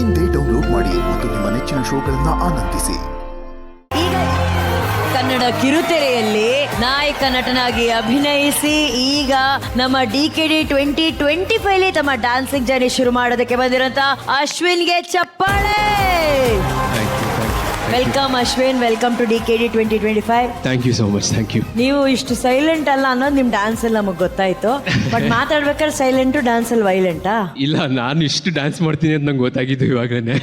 ಇಂದೇ ಡೌನ್ಲೋಡ್ ಮಾಡಿ ಮತ್ತು ನಿಮ್ಮ ನೆಚ್ಚಿನ ಶೋಗಳನ್ನ ಆನಂದಿಸಿ. ಈಗ ಕನ್ನಡ ಕಿರುತೆರೆಯಲ್ಲಿ ನಾಯಕ ನಟನಾಗಿ ಅಭಿನಯಿಸಿ ಈಗ ನಮ್ಮ DKD 2025 ತಮ್ಮ ಡ್ಯಾನ್ಸಿಂಗ್ ಜರ್ನಿ ಶುರು ಮಾಡೋದಕ್ಕೆ ಬಂದಿರೋಂತ ಅಶ್ವಿನ್ಗೆ ಚಪ್ಪಾಳೆ. Welcome Ashwin, welcome to DKD 2025. Thank you so much. Thank you. ನೀವು ಇಷ್ಟು ಸೈಲೆಂಟ್ ಅಲ್ಲ ಅನ್ನೋದು ನಿಮ್ ಡ್ಯಾನ್ಸ್ ಅಲ್ಲಿ ನಮಗ್ ಗೊತ್ತಾಯ್ತು. ಬಟ್ ಮಾತಾಡ್ಬೇಕಾದ್ರೆ ಸೈಲೆಂಟು, ಡ್ಯಾನ್ಸ್ ಅಲ್ಲಿ ವೈಲೆಂಟಾ? ಇಲ್ಲ, ನಾನು ಇಷ್ಟು ಡ್ಯಾನ್ಸ್ ಮಾಡ್ತೀನಿ ಅಂತ ನಂಗೆ ಗೊತ್ತಾಗಿದ್ದು ಇವಾಗಲೇ.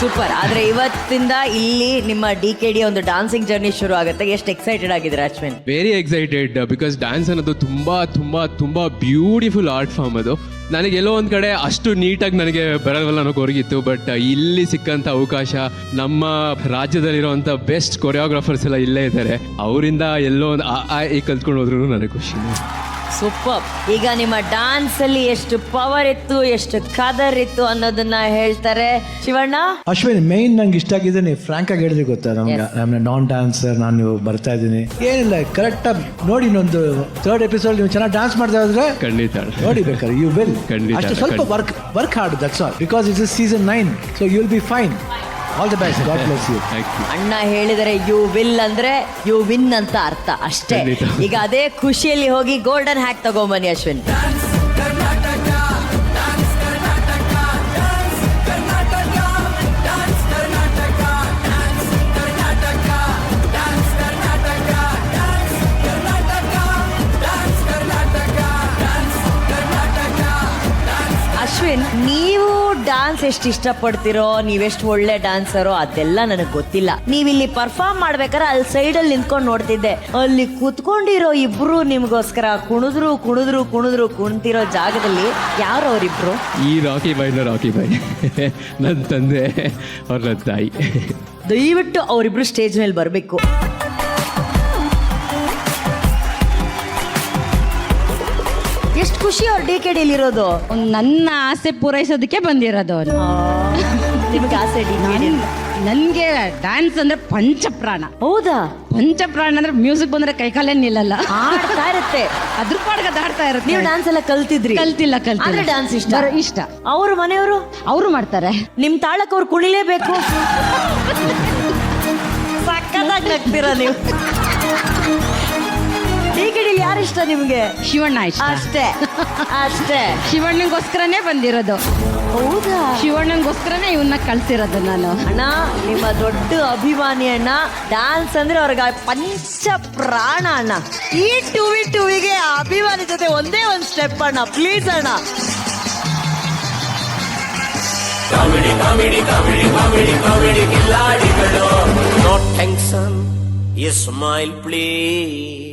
ಸೂಪರ್. ಆದ್ರೆ ಇವತ್ತಿಂದ ಇಲ್ಲಿ ನಿಮ್ಮ DKD ಒಂದು ಡಾನ್ಸಿಂಗ್ ಜರ್ನಿ ಶುರು ಆಗುತ್ತೆ. ಎಷ್ಟು ಎಕ್ಸೈಟೆಡ್ ಆಗಿದ್ದೀರಾ Ashwin? Very excited because dance ಅನ್ನೋದು ತುಂಬಾ ತುಂಬಾ ತುಂಬಾ ಬ್ಯೂಟಿಫುಲ್ ಆರ್ಟ್ ಫಾರ್ಮ್. ಅದು ನನಗೆಲ್ಲೋ ಒಂದು ಕಡೆ ಅಷ್ಟು ನೀಟಾಗಿ ನನಗೆ ಬರಲ್ವಲ್ಲ ಅನ್ನೋ ಹೊರಗಿತ್ತು. ಬಟ್ ಇಲ್ಲಿ ಸಿಕ್ಕಂಥ ಅವಕಾಶ, ನಮ್ಮ ರಾಜ್ಯದಲ್ಲಿರುವಂಥ ಬೆಸ್ಟ್ ಕೊರಿಯೋಗ್ರಾಫರ್ಸ್ ಎಲ್ಲ ಇಲ್ಲೇ ಇದ್ದಾರೆ. ಅವರಿಂದ ಎಲ್ಲೋ ಒಂದು ಕಲ್ತ್ಕೊಂಡು ಹೋದ್ರೂ ನನಗೆ ಖುಷಿ. ಸೂಪರ್. ಈಗ ನಿಮ್ಮ ಡಾನ್ಸ್ ಅಲ್ಲಿ ಎಷ್ಟು ಪವರ್ ಇತ್ತು, ಎಷ್ಟು ಕದರ್ ಇತ್ತು ಅನ್ನೋದನ್ನ ಹೇಳ್ತಾರೆ ಶಿವಣ್ಣ. ಅಶ್ವಿನ್, ಮೇನ್ ನಂಗೆ ಇಷ್ಟ ಆಗಿದೆ, ನೀವು ಫ್ರಾಂಕ್ ಆಗಿ ಹೇಳಿದ್ರೆ ಗೊತ್ತಾ ನಮ್ಗೆ ನಾನ್ ಡ್ಯಾನ್ಸರ್, ನಾನು ಬರ್ತಾ ಇದ್ದೀನಿ ಏನಿಲ್ಲ, ಕರೆಕ್ಟ್ ಆಗಿ ನೋಡಿ. ಇನ್ನೊಂದು 3rd ಎಪಿಸೋಡ್ ನೀವು ಚೆನ್ನಾಗಿ ಡ್ಯಾನ್ಸ್ ಮಾಡ್ತಾ ಇದ್ರೆ ಖಂಡಿತ ನೋಡಿ ಬೇಕಾದ್ರೆ ಯು ವಿಲ್. ಅಷ್ಟು ಸ್ವಲ್ಪ work hard, that's all, because it's season 9, so you will be fine. All the best, God bless you. ಅಣ್ಣ ಹೇಳಿದರೆ ಯು ವಿಲ್ ಅಂದ್ರೆ ಯು ವಿನ್ ಅಂತ ಅರ್ಥ ಅಷ್ಟೇ. ಈಗ ಅದೇ ಖುಷಿಯಲ್ಲಿ ಹೋಗಿ ಗೋಲ್ಡನ್ ಹ್ಯಾಕ್ ತಗೊಂಬನ್ನಿ ಅಶ್ವಿನ್. ಅಶ್ವಿನ್, ನೀವು ಡಾನ್ಸ್ ಎಷ್ಟು ಇಷ್ಟಪಡ್ತಿರೋ, ನೀವೆಷ್ಟು ಒಳ್ಳೆ ಡ್ಯಾನ್ಸರೋ ಅದೆಲ್ಲ ನನಗೆ ಗೊತ್ತಿಲ್ಲ. ನೀವಿಲ್ಲಿ ಪರ್ಫಾರ್ಮ್ ಮಾಡ್ಬೇಕಾದ್ರೆ ಅಲ್ಲಿ ಸೈಡಲ್ಲಿ ನಿಂತ್ಕೊಂಡು ನೋಡ್ತಿದ್ದೆ. ಅಲ್ಲಿ ಕೂತ್ಕೊಂಡಿರೋ ಇಬ್ರು ನಿಮ್ಗೋಸ್ಕರ ಕುಣಿತಿರೋ ಜಾಗದಲ್ಲಿ ಯಾರು ಅವರಿಬ್ರು? ಈ ರಾಕಿ ಬಾಯ್ ನನ್ನ ತಂದೆ, ಅವ್ರ ನನ್ನ ತಾಯಿ. ದಯವಿಟ್ಟು ಅವರಿಬ್ರು ಸ್ಟೇಜ್ ಮೇಲೆ ಬರಬೇಕು. ಎಷ್ಟು ಖುಷಿ ಅವ್ರು DKD ಇರೋದು. ನನ್ನ ಆಸೆ ಪೂರೈಸೋದಕ್ಕೆ ಬಂದಿರೋದು ಅವನು. ನಿಮಗೆ ಆಸೆ DKD? ನನ್ಗೆ ಡ್ಯಾನ್ಸ್ ಅಂದ್ರೆ ಪಂಚಪ್ರಾಣ. ಹೌದಾ? ಪಂಚಪ್ರಾಣ ಅಂದ್ರೆ ಮ್ಯೂಸಿಕ್ ಬಂದ್ರೆ ಕೈಕಾಲೇ ನಿಲ್ಲಲ್ಲ, ಆಡ್ತಾ ಇರುತ್ತೆ, ಅದ್ರ ಪಾಡ್ಗೆ ಅದಾಡ್ತಾ ಇರುತ್ತೆ. ನೀವು ಡ್ಯಾನ್ಸ್ ಎಲ್ಲ ಕಲ್ತಿದ್ರಿ? ಕಲ್ತಿಲ್ಲ. ಡ್ಯಾನ್ಸ್ ಇಷ್ಟ. ಅವ್ರ ಮನೆಯವರು ಅವರು ಮಾಡ್ತಾರೆ. ನಿಮ್ ತಾಳಕ್ಕೆ ಅವ್ರು ಕುಣಿಲೇಬೇಕು. ಸಕ್ಕತ್ತಾಗಿ ನಗ್ತೀರ ನೀವು. DKD ಯಾರು ಇಷ್ಟ ನಿಮ್ಗೆ? ಶಿವಣ್ಣ ಇಷ್ಟ. ಅಷ್ಟೇ. ಶಿವಣ್ಣಗೋಸ್ಕರನೇ ಬಂದಿರೋದು. ಹೌದಾ? ಶಿವಣ್ಣಗೋಸ್ಕರನೇ ಇವನ್ನ ಕಳ್ಸಿರೋದು ನಾನು. ಅಣ್ಣ, ನಿಮ್ಮ ದೊಡ್ಡ ಅಭಿಮಾನಿ ಅಣ್ಣ. ಡ್ಯಾನ್ಸ್ ಅಂದ್ರೆ ಅವ್ರಿಗೆ ಪಂಚ ಪ್ರಾಣ ಅಣ್ಣ. ಈ ಟೂವಿಗೆ ಅಭಿಮಾನಿ ಜೊತೆ ಒಂದೇ ಒಂದು ಸ್ಟೆಪ್ ಅಣ್ಣ, ಪ್ಲೀಸ್ ಅಣ್ಣ. ಕಾಮಿಡಿ ಕಿಲ್ಲಾಡಿಗಳು. No tension, a smile please.